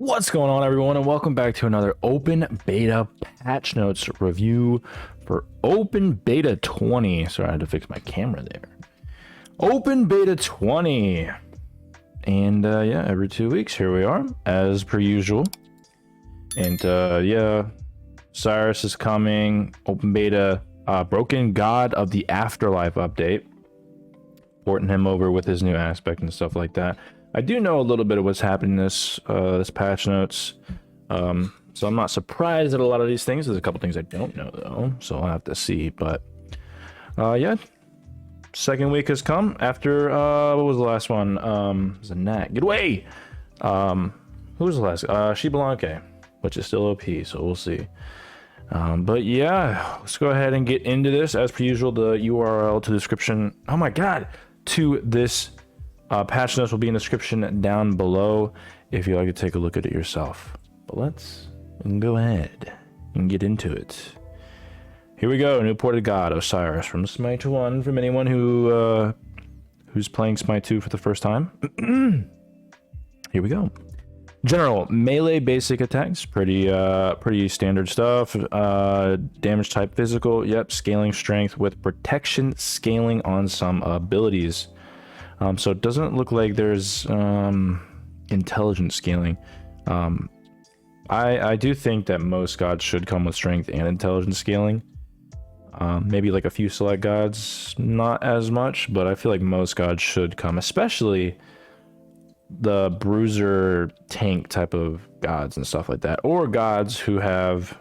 What's going on, everyone, and welcome back to another open beta patch notes review for open beta 20. Sorry, I had to fix my camera there. Open beta 20. And yeah, every 2 weeks here we are as per usual. And yeah, Cyrus is coming. Open beta broken god of the afterlife update, porting him over with his new aspect and stuff like that. I do know a little bit of what's happening in this patch notes, so I'm not surprised at a lot of these things. There's a couple things I don't know though, so I'll have to see. But yeah, second week has come after what was the last one? It was a Nat. Get away! Who was the last? Shibalanke, which is still OP, so we'll see. But yeah, let's go ahead and get into this. As per usual, the URL to the description. Oh my god, to this. Patch notes will be in the description down below if you'd like to take a look at it yourself. But let's go ahead and get into it. Here we go. New ported god Osiris from Smite 1. From anyone who's playing Smite 2 for the first time. Here we go. General melee basic attacks, pretty standard stuff. Damage type physical. Yep, scaling strength with protection scaling on some abilities. So it doesn't look like there's intelligence scaling. I do think that most gods should come with strength and intelligence scaling. Maybe like a few select gods, not as much, but I feel like most gods should come, especially the bruiser tank type of gods and stuff like that, or gods who have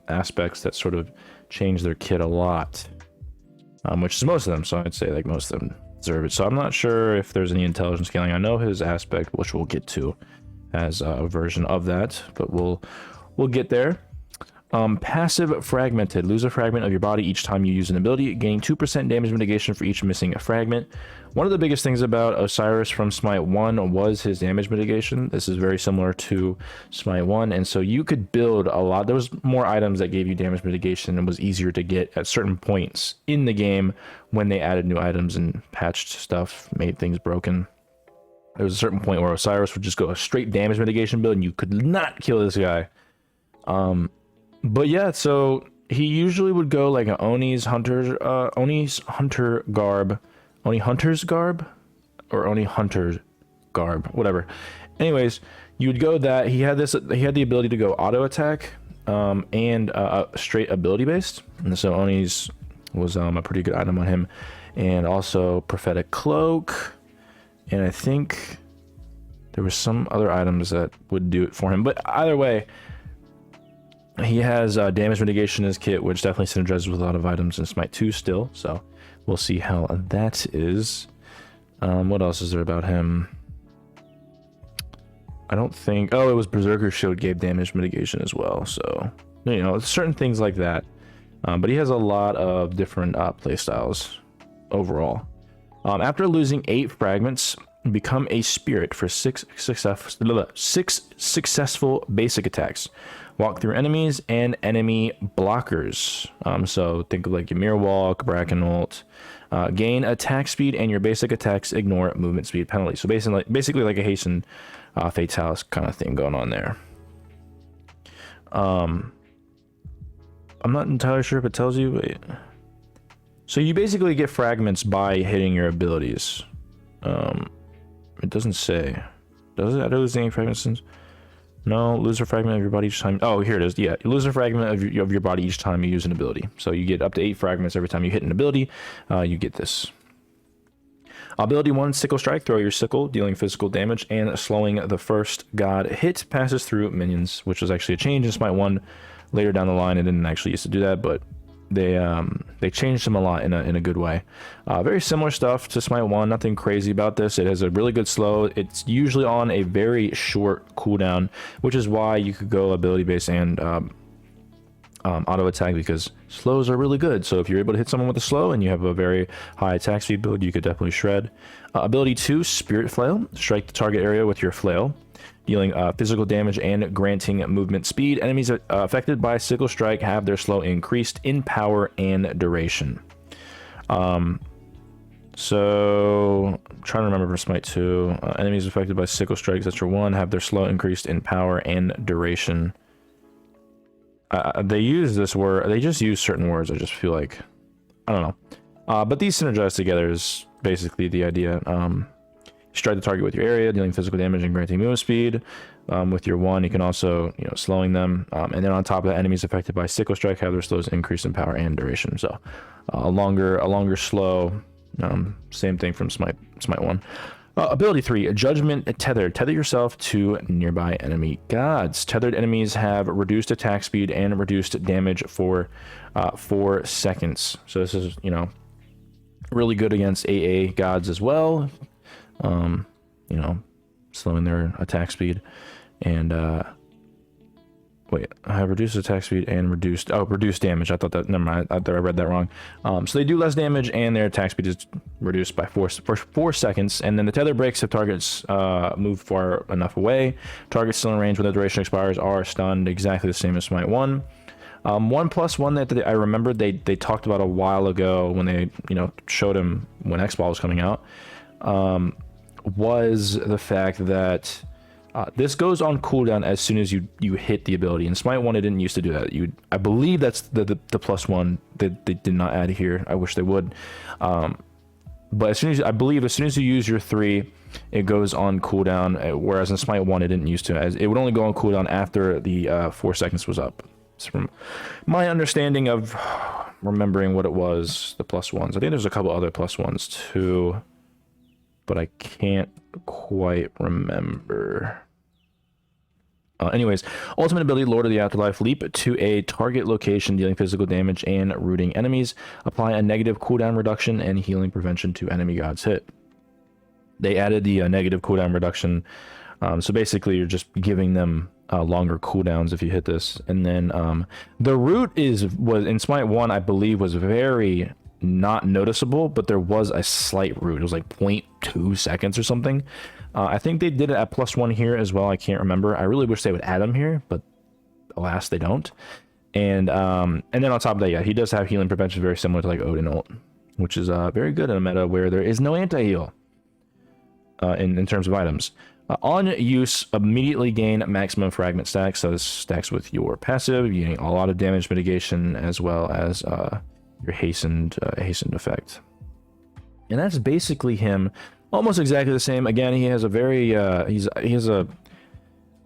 aspects that sort of change their kit a lot, which is most of them. So I'd say like most of them deserve it. So I'm not sure if there's any intelligence scaling. I know his aspect, which we'll get to, as a version of that, but we'll get there. Passive fragmented. Lose a fragment of your body each time you use an ability, gaining 2% damage mitigation for each missing fragment. One of the biggest things about Osiris from Smite 1 was his damage mitigation. This is very similar to Smite 1, and so you could build a lot. There was more items that gave you damage mitigation and was easier to get at certain points in the game when they added new items and patched stuff, made things broken. There was a certain point where Osiris would just go a straight damage mitigation build and you could not kill this guy. But yeah, so he usually would go like an Oni's hunter garb, Oni hunter's garb, or Oni hunter garb, whatever. Anyways, you would go that he had the ability to go auto attack, and straight ability based, and so Oni's was a pretty good item on him, and also prophetic cloak, and I think there were some other items that would do it for him. But either way, he has damage mitigation in his kit, which definitely synergizes with a lot of items in Smite 2 still, so we'll see how that is. What else is there about him? I don't think... Oh, it was Berserker Shield gave damage mitigation as well, so, you know, certain things like that. But he has a lot of different playstyles overall. After losing 8 fragments, become a spirit for 6 successful basic attacks. Walk through enemies and enemy blockers. So think of like your Mirror Walk, Bracken Ult. Gain attack speed and your basic attacks ignore movement speed penalty. So basically like a hasten fatalis kind of thing going on there. I'm not entirely sure if it tells you. Wait. So you basically get fragments by hitting your abilities. It doesn't say. Does it? I don't lose any fragments. No, lose a fragment of your body each time. Oh, here it is. Yeah, you lose a fragment of your body each time you use an ability. So you get up to 8 fragments every time you hit an ability. You get this. Ability 1, Sickle Strike. Throw your sickle, dealing physical damage and slowing the first god hit. Passes through minions, which was actually a change in Smite 1. Later down the line, it didn't actually used to do that, but they changed them a lot in a good way. Very similar stuff to Smite 1, nothing crazy about this. It has a really good slow. It's usually on a very short cooldown, which is why you could go ability based and auto attack, because slows are really good. So if you're able to hit someone with a slow and you have a very high attack speed build, you could definitely shred. Ability 2, Spirit Flail. Strike the target area with your flail, dealing physical damage and granting movement speed. Enemies affected by Sickle Strike have their slow increased in power and duration. So, I'm trying to remember for Smite 2. Enemies affected by sickle strikes, that's your 1, have their slow increased in power and duration. They use this word, they just use certain words, I just feel like. I don't know. But these synergize together is basically the idea. Strike the target with your area, dealing physical damage and granting movement speed. With your 1, you can also, slowing them. And then on top of that, enemies affected by sickle strike have their slows increase in power and duration. So a longer slow. Same thing from Smite 1. Ability 3, Judgment Tether. Tether yourself to nearby enemy gods. Tethered enemies have reduced attack speed and reduced damage for 4 seconds. So this is, really good against AA gods as well. Slowing their attack speed. And wait, I have reduced attack speed and reduced damage. I thought that, never mind, I thought I read that wrong. So they do less damage and their attack speed is reduced by 4 seconds. And then the tether breaks if targets move far enough away. Targets still in range when the duration expires are stunned, exactly the same as Smite 1. 1+1 that I remembered they talked about a while ago when they showed him when X-Ball was coming out, was the fact that this goes on cooldown as soon as you hit the ability. In Smite 1, it didn't used to do that. I believe that's the +1 that they did not add here. I wish they would. But as soon as you use your 3, it goes on cooldown. Whereas in Smite 1, it didn't used to. As it would only go on cooldown after the 4 seconds was up. So from my understanding of remembering what it was, the +1s. I think there's a couple other +1s too, but I can't quite remember. Anyways, ultimate ability, Lord of the Afterlife. Leap to a target location dealing physical damage and rooting enemies. Apply a negative cooldown reduction and healing prevention to enemy gods hit. They added the negative cooldown reduction. So basically you're just giving them longer cooldowns if you hit this. And then the root was in Smite 1, I believe, was very not noticeable, but there was a slight root. It was like 0.2 seconds or something. I think they did it at +1 here as well. I can't remember. I really wish they would add them here, but alas, they don't. And then on top of that, yeah, he does have healing prevention, very similar to like Odin ult, which is very good in a meta where there is no anti-heal in terms of items. On use, immediately gain maximum fragment stacks. So this stacks with your passive, you getting a lot of damage mitigation as well as your hastened effect. And that's basically him. Almost exactly the same. Again, he has a very he has a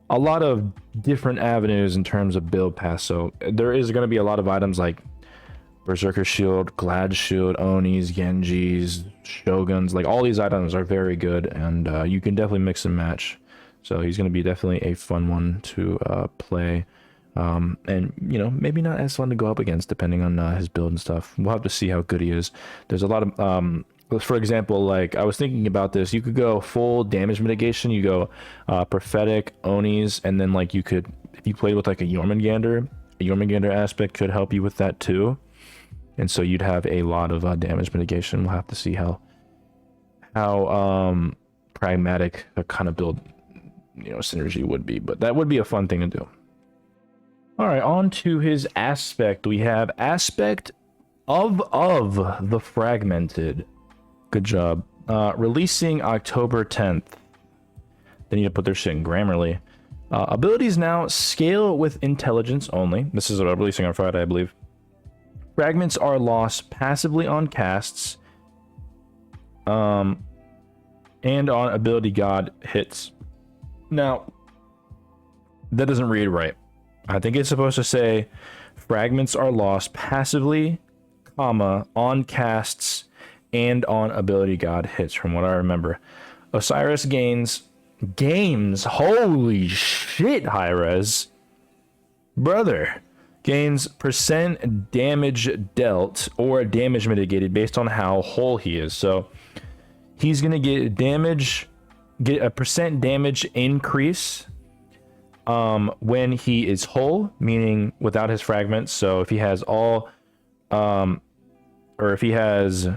lot of different avenues in terms of build paths. So there is going to be a lot of items like Berserker Shield, Glad Shield, Onis, Genjis, Shoguns. Like all these items are very good, and you can definitely mix and match. So he's going to be definitely a fun one to play. And maybe not as fun to go up against depending on his build and stuff. We'll have to see how good he is. There's a lot of for example, like I was thinking about this, you could go full damage mitigation, you go prophetic, Onis, and then like you could, if you played with like a Jormungandr aspect could help you with that too. And so you'd have a lot of damage mitigation. We'll have to see how pragmatic a kind of build synergy would be, but that would be a fun thing to do. All right, on to his aspect. We have aspect of the fragmented. Good job. Releasing October 10th. They need to put their shit in Grammarly. Abilities now scale with intelligence only. This is releasing on Friday, I believe. Fragments are lost passively on casts. And on ability god hits. Now, that doesn't read right. I think it's supposed to say fragments are lost passively, comma, on casts and on ability god hits, from what I remember. Osiris games, holy shit, high res. Brother. Gains % damage dealt or damage mitigated based on how whole he is. So he's going to get a % damage increase when he is whole, meaning without his fragments. So if he has or if he has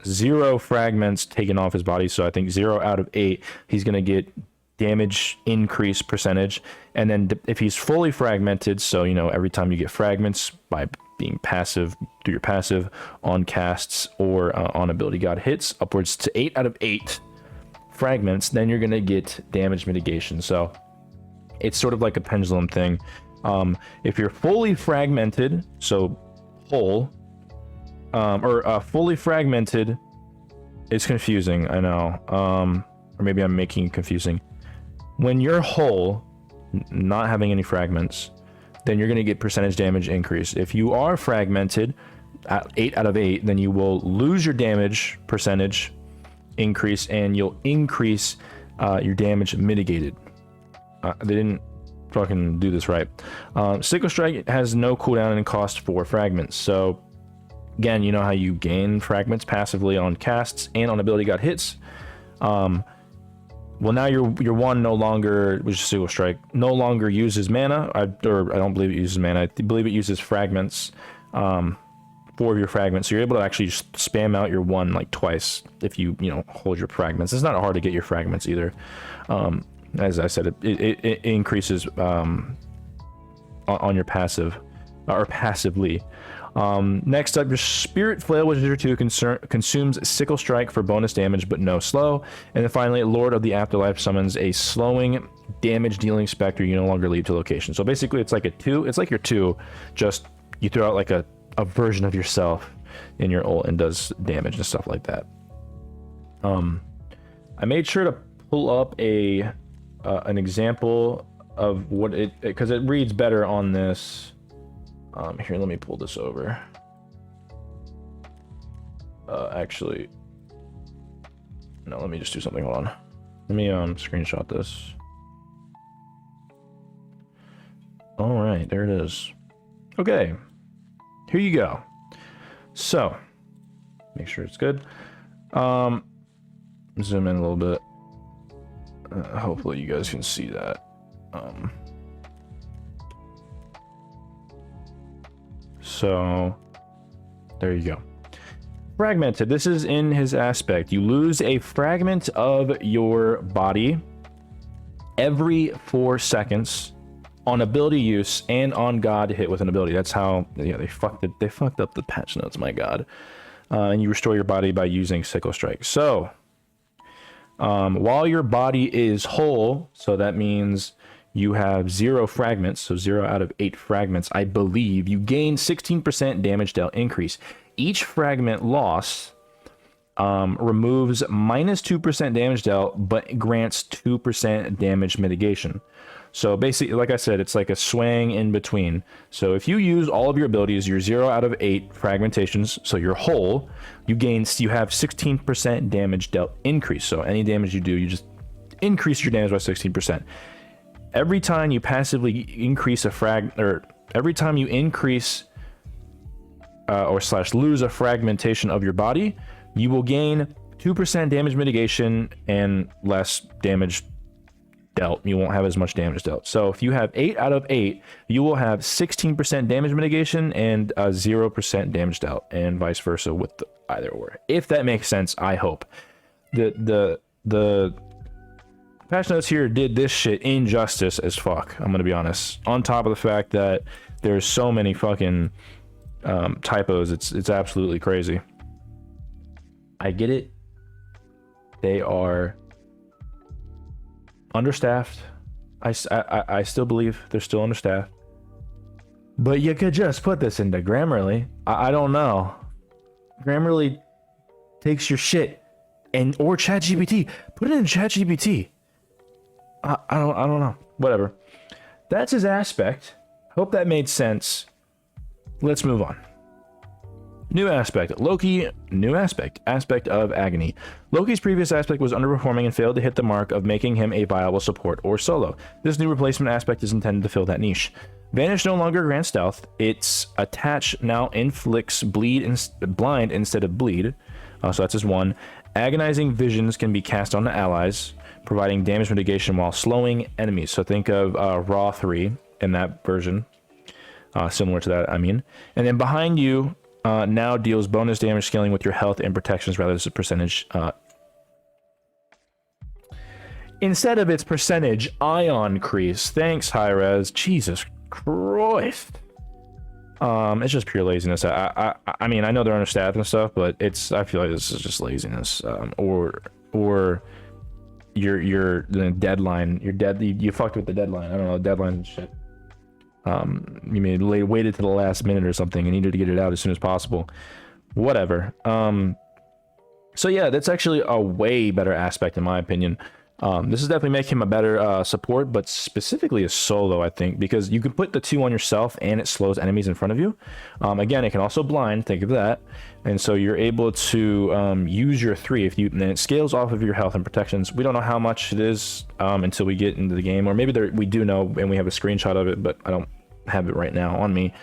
0 fragments taken off his body, so I think 0 out of 8, he's going to get damage increase %. And then if he's fully fragmented, so every time you get fragments by being passive through your passive on casts or on ability god hits upwards to 8 out of 8 fragments, then you're gonna get damage mitigation. So it's sort of like a pendulum thing. If you're fully fragmented, so whole, or fully fragmented, it's confusing, I know. Or maybe I'm making it confusing. When you're whole, not having any fragments, then you're going to get percentage damage increase. If you are fragmented at 8 out of 8, then you will lose your damage percentage increase, and you'll increase your damage mitigated. They didn't fucking do this right. Sickle Strike has no cooldown and cost 4 fragments. So again, you know how you gain fragments passively on casts and on ability god hits. Well, now your one no longer, which is Sickle Strike, no longer uses mana. I don't believe it uses mana. I believe it uses fragments. 4 of your fragments. So you're able to actually just spam out your one like twice if you hold your fragments. It's not hard to get your fragments either. As I said, it increases on your passive or passively. Next up, your Spirit Flail, which is your 2, consumes Sickle Strike for bonus damage, but no slow. And then finally, Lord of the Afterlife summons a slowing, damage-dealing specter you no longer leave to location. So basically, it's like a 2. It's like your 2, just you throw out like a version of yourself in your ult and does damage and stuff like that. I made sure to pull up an example of what it, because it reads better on this. Here, let me pull this over. Actually, no, let me just do something. Hold on. Let me screenshot this. All right, there it is. Okay, here you go. So, make sure it's good. Zoom in a little bit. Hopefully you guys can see that. So there you go. Fragmented. This is in his aspect. You lose a fragment of your body every 4 seconds on ability use and on god hit with an ability. That's how they fucked it. They fucked up the patch notes, my god. And you restore your body by using Sickle Strike. So while your body is whole, so that means you have 0 fragments, so 0 out of 8 fragments, I believe, you gain 16% damage dealt increase. Each fragment loss removes minus 2% damage dealt, but grants 2% damage mitigation. So basically, like I said, it's like a swang in between. So if you use all of your abilities, you're 0 out of 8 fragmentations, so you're whole, you have 16% damage dealt increase. So any damage you do, you just increase your damage by 16%. Every time you passively increase every time you increase or / lose a fragmentation of your body, you will gain 2% damage mitigation and less damage dealt. You won't have as much damage dealt. So if you have 8 out of 8, you will have 16% damage mitigation and 0% damage dealt, and vice versa with either or. If that makes sense, I hope. The patch notes here did this shit injustice as fuck, I'm gonna be honest. On top of the fact that there's so many fucking typos, it's absolutely crazy. I get it. They are understaffed. I still believe they're still understaffed. But you could just put this into Grammarly. I don't know. Grammarly takes your shit or ChatGPT. Put it in ChatGPT. I don't know. Whatever. That's his aspect. Hope that made sense. Let's move on. New aspect. Loki, new aspect. Aspect of Agony. Loki's previous aspect was underperforming and failed to hit the mark of making him a viable support or solo. This new replacement aspect is intended to fill that niche. Vanish no longer grants stealth. Its attach now inflicts blind instead of bleed. So that's his 1. Agonizing visions can be cast on the allies, providing damage mitigation while slowing enemies. So think of Raw 3 in that version. Similar to that, I mean. And then behind you, now deals bonus damage scaling with your health and protections rather than a percentage. Instead of its percentage ion crease. Thanks, Hi-Rez. Jesus Christ. It's just pure laziness. I mean, I know they're understaffed and stuff, but I feel like this is just laziness. Or the deadline. You fucked with the deadline. I don't know, deadline and shit. You may waited to the last minute or something and needed to get it out as soon as possible. Whatever. So yeah, that's actually a way better aspect in my opinion. This is definitely making him a better support, but specifically a solo, I think, because you can put the 2 on yourself and it slows enemies in front of you. Again, it can also blind, think of that. And so you're able to use your 3 and it scales off of your health and protections. We don't know how much it is until we get into the game, or maybe we do know and we have a screenshot of it, but I don't have it right now on me.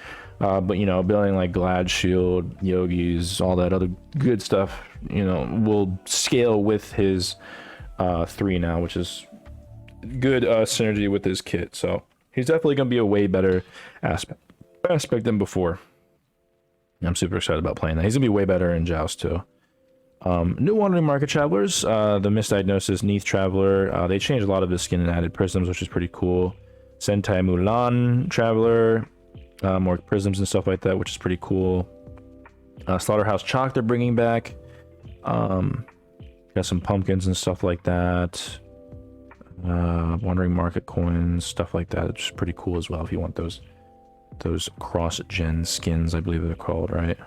But you know, building like Glad Shield, Yogis, all that other good stuff, you know, will scale with his 3 now, which is good synergy with his kit. So he's definitely going to be a way better aspect than before. I'm super excited about playing that. He's going to be way better in Joust too. New Wandering Market Travelers, the Misdiagnosis Neath Traveler. They changed a lot of his skin and added prisms, which is pretty cool. Sentai Mulan Traveler, more prisms and stuff like that, which is pretty cool. Slaughterhouse Chalk they're bringing back. Got some pumpkins and stuff like that. Wandering Market coins, stuff like that. It's pretty cool as well if you want those cross-gen skins, I believe they're called, right?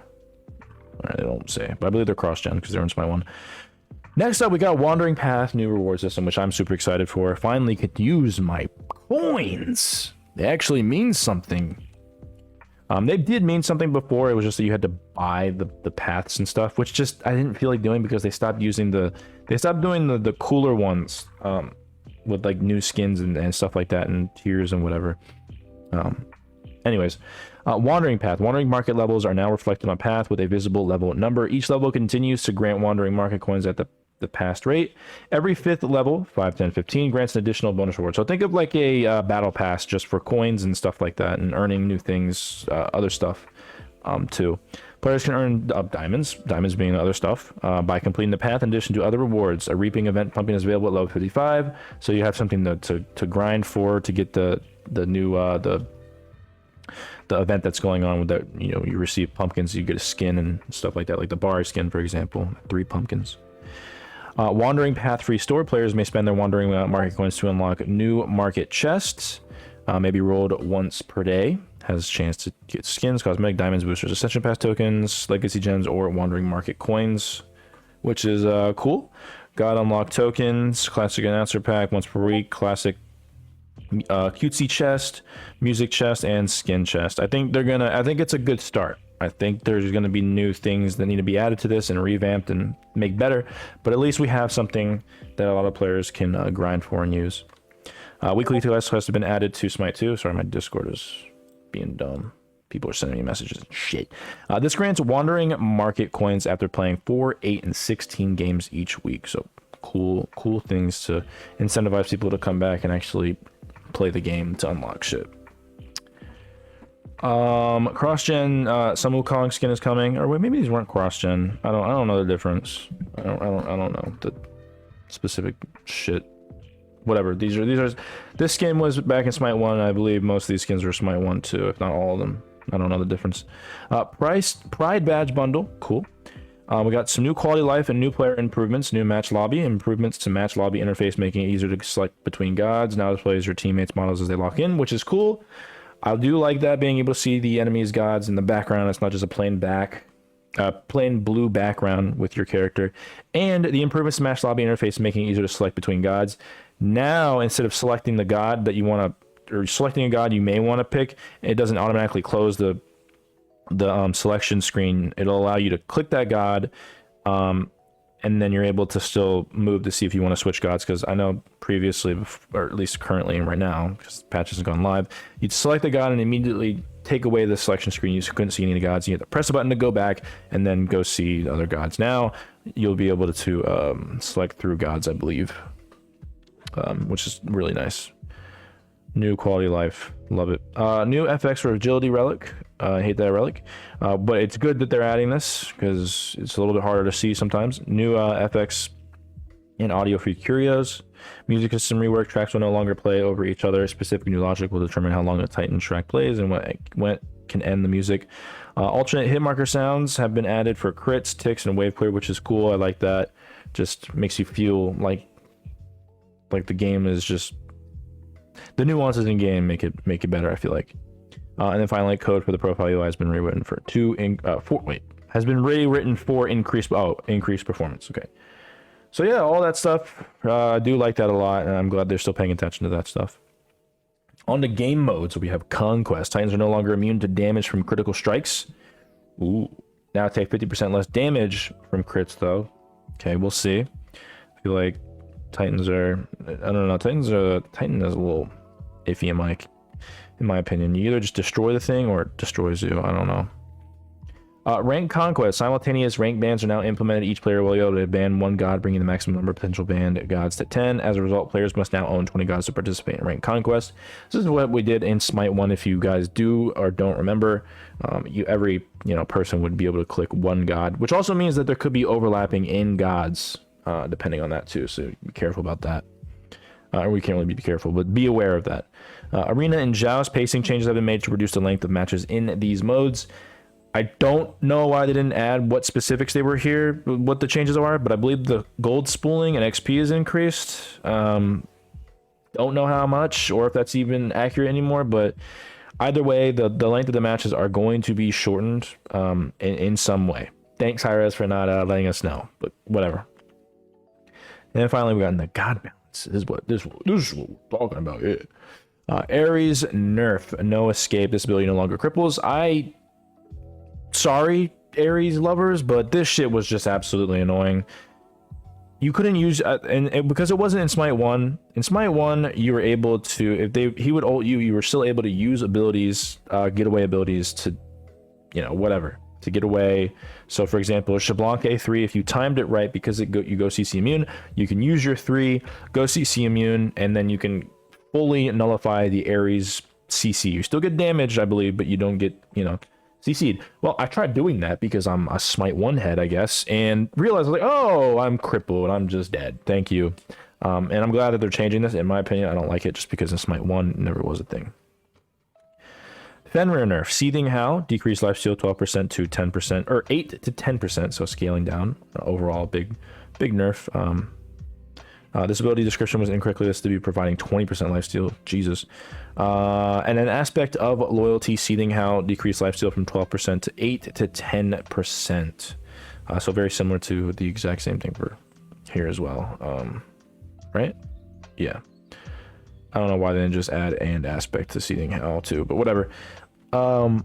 They don't say, but I believe they're cross-gen because they're in Smite 1. Next up, we got Wandering Path, new reward system, which I'm super excited for. Finally could use my coins. They actually mean something. They did mean something before. It was just that you had to buy the paths and stuff, which just I didn't feel like doing because they stopped doing the cooler ones with like new skins and stuff like that and tiers and whatever. Anyways, Wandering Path. Wandering Market levels are now reflected on Path with a visible level number. Each level continues to grant Wandering Market coins at the past rate. Every 5th level, 5, 10, 15, grants an additional bonus reward. So think of like a battle pass just for coins and stuff like that, and earning new things, other stuff too. Players can earn diamonds being other stuff, by completing the path in addition to other rewards. A reaping event pumpkin is available at level 55, so you have something to grind for to get the new the event that's going on with that. You know, you receive pumpkins, you get a skin and stuff like that, like the bar skin, for example, 3 pumpkins. Wandering Path free store. Players may spend their Wandering Market coins to unlock new market chests. Maybe rolled once per day. Has a chance to get skins, cosmetic, diamonds, boosters, Ascension Pass tokens, legacy gems, or Wandering Market coins, which is cool. Got unlock tokens, classic announcer pack once per week, classic cutesy chest, music chest, and skin chest. I think it's a good start. I think there's going to be new things that need to be added to this and revamped and make better, but at least we have something that a lot of players can grind for and use. Weekly quests have been added to Smite 2. Sorry, my Discord is being dumb. People are sending me messages and shit. This grants Wandering Market coins after playing 4, 8, and 16 games each week. So cool things to incentivize people to come back and actually play the game to unlock shit. Cross-gen, some Wukong skin is coming, or wait, maybe these weren't cross-gen. I don't know the difference. I don't know the specific shit. Whatever. This skin was back in Smite 1. I believe most of these skins were Smite 1 too, if not all of them. I don't know the difference. Pride badge bundle, cool. We got some new quality life and new player improvements, new match lobby improvements to match lobby interface, making it easier to select between gods. Now displays your teammates' models as they lock in, which is cool. I do like that, being able to see the enemy's gods in the background. It's not just a plain blue background with your character. And the improvements to match lobby interface, making it easier to select between gods. Now, instead of selecting the god that you want to, or selecting a god you may want to pick, it doesn't automatically close the selection screen. It'll allow you to click that god, and then you're able to still move to see if you want to switch gods. Because I know previously, or at least currently right now, because the patch hasn't gone live, you'd select the god and immediately take away the selection screen. You couldn't see any gods. You had to press a button to go back and then go see the other gods. Now you'll be able to select through gods, I believe, which is really nice. New quality life, love it. New FX for agility relic. I hate that relic, but it's good that they're adding this because it's a little bit harder to see sometimes. New FX and audio for curios. Music system rework. Tracks will no longer play over each other. Specific new logic will determine how long a Titan track plays and can end the music. Alternate hit marker sounds have been added for crits, ticks, and wave clear, which is cool. I like that. Just makes you feel like the game is just, the nuances in game make it better, I feel like. And then finally, code for the profile UI has been rewritten for increased performance. Okay. So yeah, all that stuff, I do like that a lot, and I'm glad they're still paying attention to that stuff. On to game modes, we have Conquest. Titans are no longer immune to damage from critical strikes. Ooh. Now take 50% less damage from crits, though. Okay, we'll see. I feel like Titans are... I don't know. Titan is a little iffy in my opinion. You either just destroy the thing or it destroys you. I don't know. Rank Conquest. Simultaneous rank bans are now implemented. Each player will be able to ban one god, bringing the maximum number of potential banned gods to 10. As a result, players must now own 20 gods to participate in Rank Conquest. This is what we did in Smite 1. If you guys do or don't remember, every person would be able to click one god, which also means that there could be overlapping in gods, depending on that too. So be careful about that. We can't really be careful, but be aware of that. Arena and Joust pacing changes have been made to reduce the length of matches in these modes. I don't know why they didn't add what specifics they were here, what the changes are, but I believe the gold spooling and XP is increased. Don't know how much or if that's even accurate anymore, but either way, the length of the matches are going to be shortened in some way. Thanks, Hi-Rez, for not letting us know, but whatever. And then finally, we got in the God balance. This is what we're talking about. Yeah. Ares nerf, no escape. This ability no longer cripples. Sorry, Ares lovers, but this shit was just absolutely annoying. You couldn't use and because it wasn't in Smite 1. In Smite 1, you were able to, he would ult you, you were still able to use abilities, getaway abilities to, whatever, to get away. So for example, Shablanc A3, if you timed it right, because you go CC immune, you can use your 3, go CC immune, and then you can fully nullify the Ares CC. You still get damage, I believe, but you don't get, CC'd. Well, I tried doing that because I'm a Smite 1 head, I guess, and realized, like, oh, I'm crippled. I'm just dead. Thank you. And I'm glad that they're changing this. In my opinion, I don't like it just because in Smite 1 it never was a thing. Fenrir nerf. Seething Howl. Decreased lifesteal 12% to 10%, or 8 to 10%, so scaling down. Overall, big nerf. This ability description was incorrectly listed to be providing 20% lifesteal. Jesus. And an aspect of loyalty, Seething Howl, decreased lifesteal from 12% to 8 to 10%. So very similar to the exact same thing for here as well. Right? Yeah. I don't know why they didn't just add and aspect to Seething Howl too, but whatever. I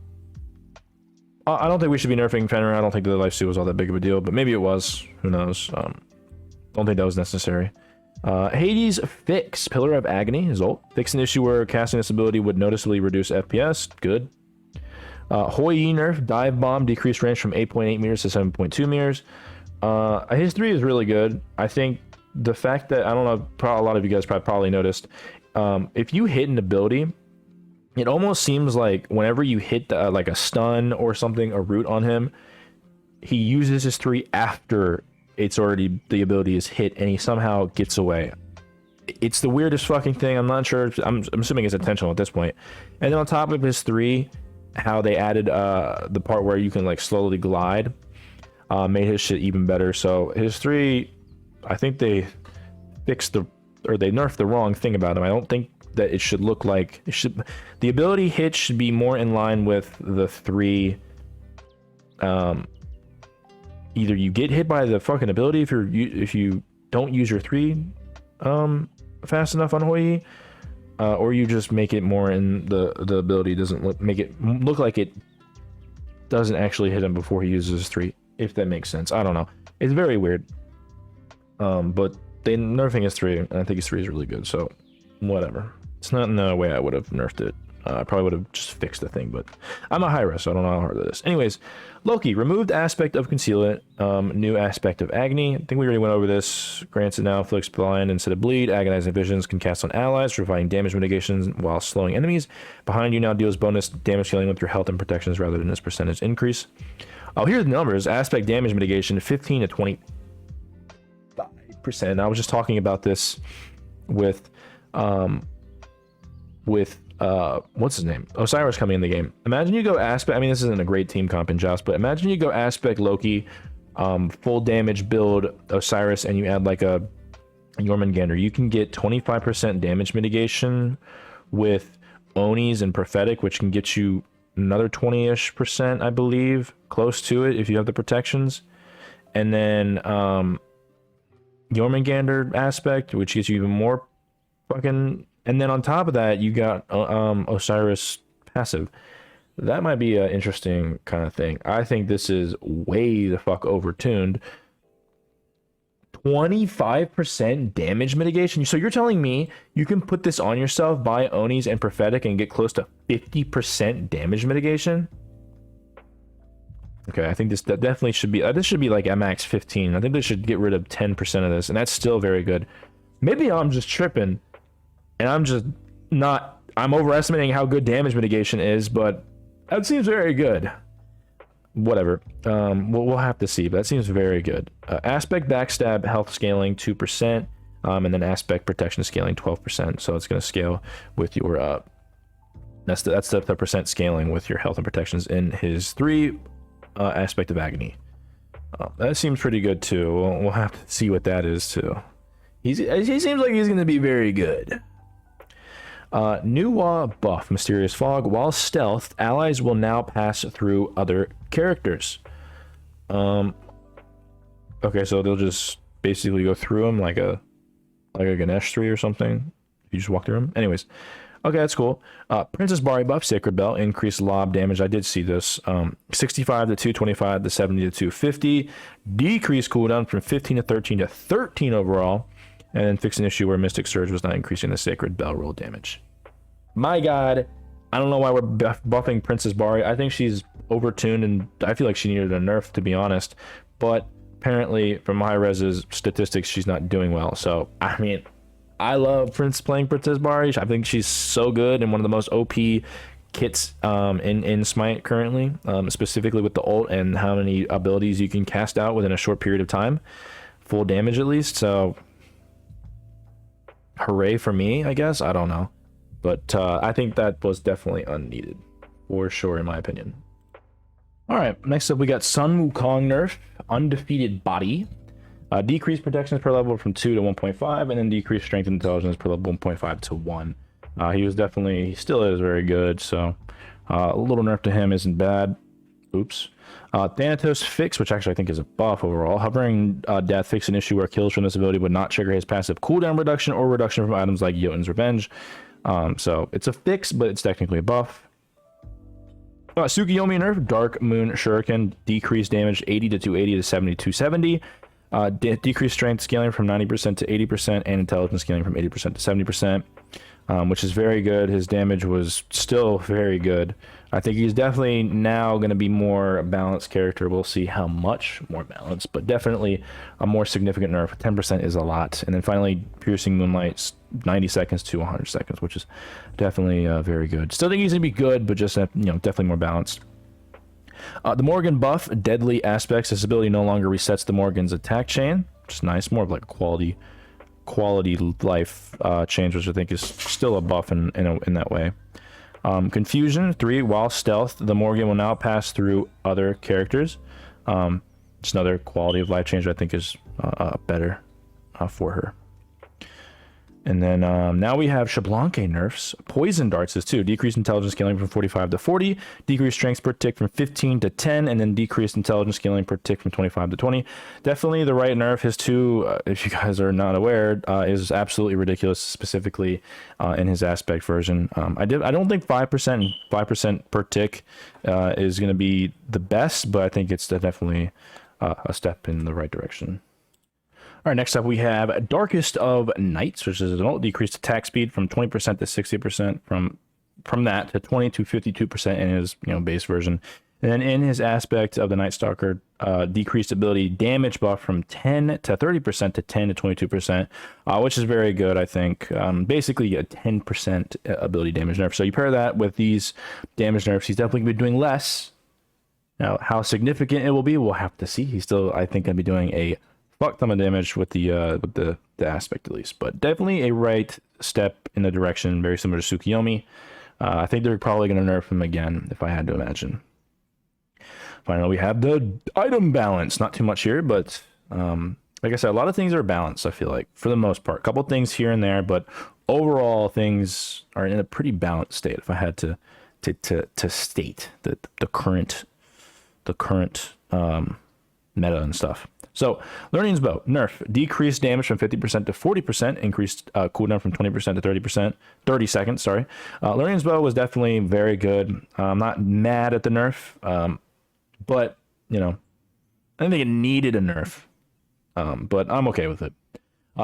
don't think we should be nerfing Fenrir. I don't think the lifesteal was all that big of a deal, but maybe it was. Who knows? Don't think that was necessary. Hades Fix, Pillar of Agony, his ult. Fix an issue where casting this ability would noticeably reduce FPS. Good. Hoi nerf, Dive Bomb, decreased range from 8.8 meters to 7.2 meters. His 3 is really good. I think the fact that, I don't know, a lot of you guys probably noticed, if you hit an ability, it almost seems like whenever you hit like a stun or something, a root on him, he uses his 3 after it's already, the ability is hit, and he somehow gets away. It's the weirdest fucking thing. I'm not sure. I'm assuming it's intentional at this point. And then on top of his 3, how they added the part where you can like slowly glide, made his shit even better. So his 3, I think they fixed they nerfed the wrong thing about him. I don't think that it should look like it should. The ability hit should be more in line with the 3. Either you get hit by the fucking ability if you don't use your 3 fast enough on Hoi, or you just make it more in the ability doesn't make it look like it doesn't actually hit him before he uses his 3, if that makes sense. I don't know. It's very weird. But they nerfing his 3, and I think his 3 is really good, so whatever. It's not in the way I would have nerfed it. I probably would have just fixed the thing, but I'm a Hi-Rez, so I don't know how hard it is. Anyways, Loki, removed aspect of concealment, new aspect of agony. I think we already went over this. Grants it now, inflicts blind instead of bleed. Agonizing visions can cast on allies, providing damage mitigations while slowing enemies. Behind you now deals bonus damage healing with your health and protections rather than its percentage increase. Oh, here's the numbers. Aspect damage mitigation, 15 to 25%. I was just talking about this with what's his name? Osiris coming in the game. Imagine you go Aspect. I mean, this isn't a great team comp in Joust, but imagine you go Aspect Loki, full damage build Osiris, and you add like a Jormungandr. You can get 25% damage mitigation with Onis and Prophetic, which can get you another 20-ish%, I believe, close to it if you have the protections. And then Jormungandr Aspect, which gets you even more fucking. And then on top of that, you got Osiris passive. That might be an interesting kind of thing. I think this is way the fuck overtuned. 25% damage mitigation. So you're telling me you can put this on yourself, buy Onis and Prophetic, and get close to 50% damage mitigation? Okay, I think that definitely should be. This should be like max 15. I think they should get rid of 10% of this, and that's still very good. Maybe I'm just tripping. And I'm just not, I'm overestimating how good damage mitigation is, but that seems very good. Whatever. We'll have to see, but that seems very good. Aspect backstab health scaling 2%, and then aspect protection scaling 12%. So it's going to scale with your, that's the percent scaling with your health and protections in his 3 aspect of agony. That seems pretty good too. We'll have to see what that is too. He seems like he's going to be very good. New buff, Mysterious Fog. While stealth, allies will now pass through other characters. Okay, so they'll just basically go through them like a Ganesh 3 or something. You just walk through them. Anyways, okay, that's cool. Princess Bari buff, Sacred Belt, increased lob damage. I did see this. 65 to 225 to 70 to 250. Decreased cooldown from 15 to 13 to 13 overall. And then fix an issue where Mystic Surge was not increasing the Sacred Bell roll damage. My god, I don't know why we're buffing Princess Bari. I think she's overtuned, and I feel like she needed a nerf, to be honest. But apparently, from high-res's statistics, she's not doing well. So, I mean, I love playing Princess Bari. I think she's so good and one of the most OP kits in Smite currently, specifically with the ult and how many abilities you can cast out within a short period of time. Full damage, at least. So hooray for me, I guess. I don't know, but I think that was definitely unneeded for sure, in my opinion. All right, next up we got Sun Wukong nerf, undefeated body, decreased protections per level from 2 to 1.5, and then decreased strength and intelligence per level 1.5 to 1. He still is very good, so a little nerf to him isn't bad. Oops. Thanatos Fix, which actually I think is a buff overall. Hovering Death, fix an issue where kills from this ability would not trigger his passive cooldown reduction or reduction from items like Jotun's Revenge. So it's a fix, but it's technically a buff. Tsukiyomi nerf, Dark Moon Shuriken, decreased damage 80 to 280 to 70 to 270. Decreased strength scaling from 90% to 80%, and intelligence scaling from 80% to 70%. Which is very good. His damage was still very good. I think he's definitely now going to be more a balanced character. We'll see how much more balanced, but definitely a more significant nerf. 10% is a lot. And then finally, Piercing Moonlight's 90 seconds to 100 seconds, which is definitely very good. Still think he's going to be good, but just definitely more balanced. The Morgan buff, Deadly Aspects. This ability no longer resets the Morgan's attack chain, which is nice. More of like a quality life change, which I think is still a buff in that way. Confusion 3, while stealth, the Morgan will now pass through other characters. Just another quality of life change I think is better for her. And then now we have Shablanque nerfs. Poison darts is 2. Decreased intelligence scaling from 45 to 40. Decreased strength per tick from 15 to 10. And then decreased intelligence scaling per tick from 25 to 20. Definitely the right nerf. His 2, if you guys are not aware, is absolutely ridiculous, specifically in his aspect version. I don't think 5% per tick is going to be the best, but I think it's definitely a step in the right direction. All right, next up we have Darkest of Nights, which is an ult, decreased attack speed from 20% to 60%, from that to 20 to 52% in his base version. And then in his aspect of the Night Stalker, decreased ability damage buff from 10 to 30% to 10 to 22%, which is very good, I think. Basically a 10% ability damage nerf. So you pair that with these damage nerfs, he's definitely going to be doing less. Now, how significant it will be, we'll have to see. He's still, I think, going to be doing a fuck ton of damage with the aspect, at least, but definitely a right step in the direction, very similar to Tsukiyomi. I think they're probably going to nerf him again, if I had to imagine. Finally, we have the item balance. Not too much here, but like I said, a lot of things are balanced, I feel like, for the most part. A couple things here and there, but overall, things are in a pretty balanced state, if I had to state the current meta and stuff. So, Learning's Bow, nerf, decreased damage from 50% to 40%, increased cooldown from 20% to 30%, 30 seconds, sorry. Learning's Bow was definitely very good. I'm not mad at the nerf, but, you know, I think it needed a nerf, but I'm okay with it.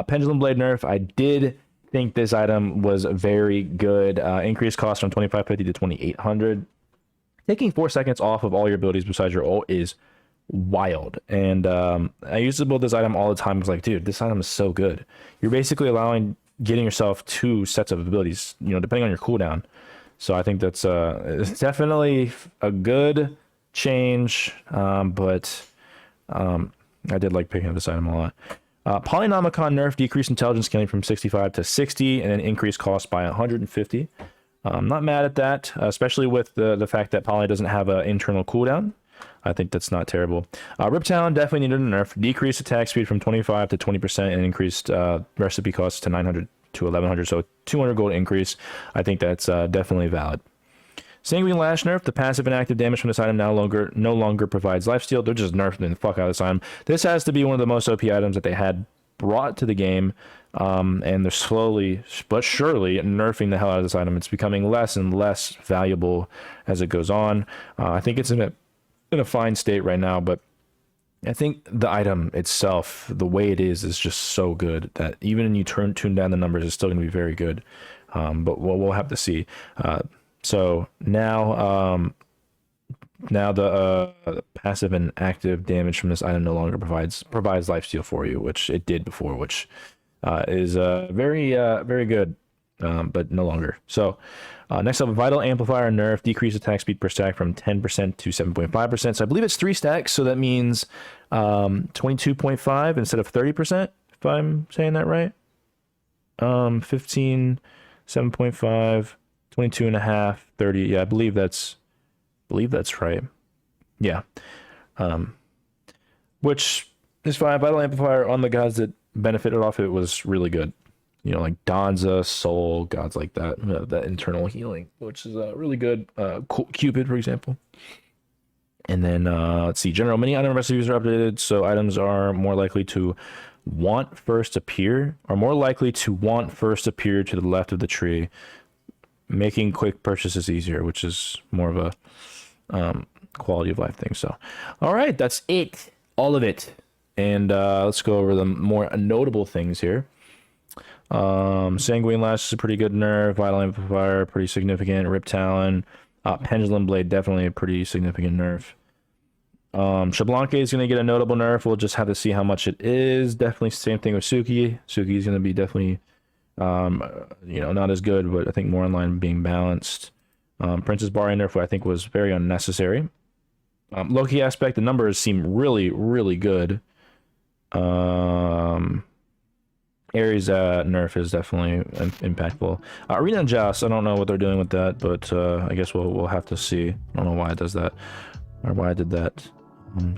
Pendulum Blade nerf, I did think this item was very good. Increased cost from 2550 to 2800. Taking 4 seconds off of all your abilities besides your ult is wild. And I used to build this item all the time. I was like, dude, this item is so good. You're basically getting yourself 2 sets of abilities, you know, depending on your cooldown. So I think that's it's definitely a good change, but I did like picking up this item a lot. Polynomicon nerf, decreased intelligence scaling from 65 to 60, and then increased cost by 150. I'm not mad at that, especially with the fact that Poly doesn't have an internal cooldown. I think that's not terrible. Rip Talon definitely needed a nerf. Decreased attack speed from 25 to 20% and increased recipe costs to 900 to 1100. So 200 gold increase. I think that's definitely valid. Sanguine Lash nerf. The passive and active damage from this item no longer provides lifesteal. They're just nerfing the fuck out of this item. This has to be one of the most OP items that they had brought to the game. And they're slowly but surely nerfing the hell out of this item. It's becoming less and less valuable as it goes on. I think it's in a fine state right now, but I think the item itself, the way it is just so good that even when you tune down the numbers, it's still going to be very good. But we'll have to see. So now the passive and active damage from this item no longer provides lifesteal for you, which it did before, which is very good, but no longer. So next up, Vital Amplifier nerf, decreased attack speed per stack from 10% to 7.5%. So I believe it's 3 stacks, so that means 22.5 instead of 30%, if I'm saying that right. 15, 7.5, 22.5, 30. Yeah, I believe that's right. Yeah. Which is fine. Vital Amplifier on the gods that benefited off it was really good. You know, like Danza, Soul, gods like that, that internal healing, which is really good. Cupid, for example. And then, let's see, general mini item recipes are updated, so items are more likely to want first appear to the left of the tree, making quick purchases easier, which is more of a quality of life thing. So, all right, that's it. All of it. And let's go over the more notable things here. Sanguine Lash is a pretty good nerf. Vital Amplifier, pretty significant. Rip Talon. Pendulum Blade, definitely a pretty significant nerf. Shablanca is going to get a notable nerf. We'll just have to see how much it is. Definitely same thing with Suki. Suki is going to be definitely, you know, not as good, but I think more in line with being balanced. Princess Barry nerf, I think, was very unnecessary. Loki aspect, the numbers seem really, really good. Ares nerf is definitely impactful. Arena and Joust, I don't know what they're doing with that, but I guess we'll have to see. I don't know why it does that, or why I did that.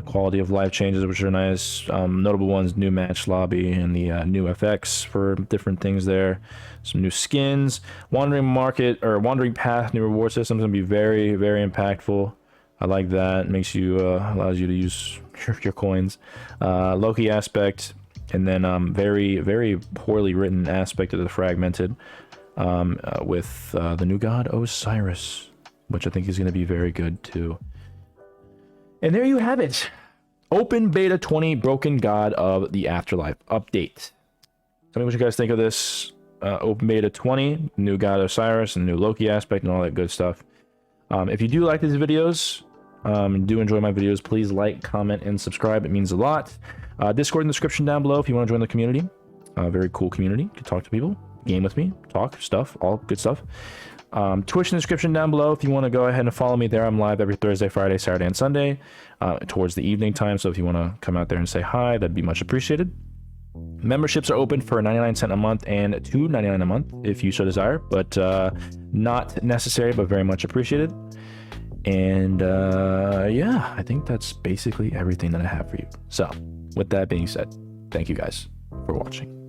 Quality of life changes, which are nice. Notable ones, new match lobby and the new FX for different things there. Some new skins. Wandering market or wandering path, new reward systems gonna be very, very impactful. I like that. It makes you allows you to use your coins. Loki aspect, and then very, very poorly written aspect of the fragmented with the new god Osiris, which I think is going to be very good too. And there you have it. Open Beta 20 Broken God of the Afterlife update. Tell me what you guys think of this. Open Beta 20, new god Osiris, and new Loki aspect, and all that good stuff. If you do like these videos, do enjoy my videos, please like, comment, and subscribe. It means a lot. Discord in the description down below if you want to join the community. Very cool community. You can talk to people, game with me, talk, stuff, all good stuff. Twitch in the description down below if you want to go ahead and follow me there. I'm live every Thursday, Friday, Saturday, and Sunday towards the evening time. So if you want to come out there and say hi, that'd be much appreciated. Memberships are open for 99 cents a month and $2.99 a month if you so desire, but not necessary, but very much appreciated. And yeah, I think that's basically everything that I have for you. So with that being said, thank you guys for watching.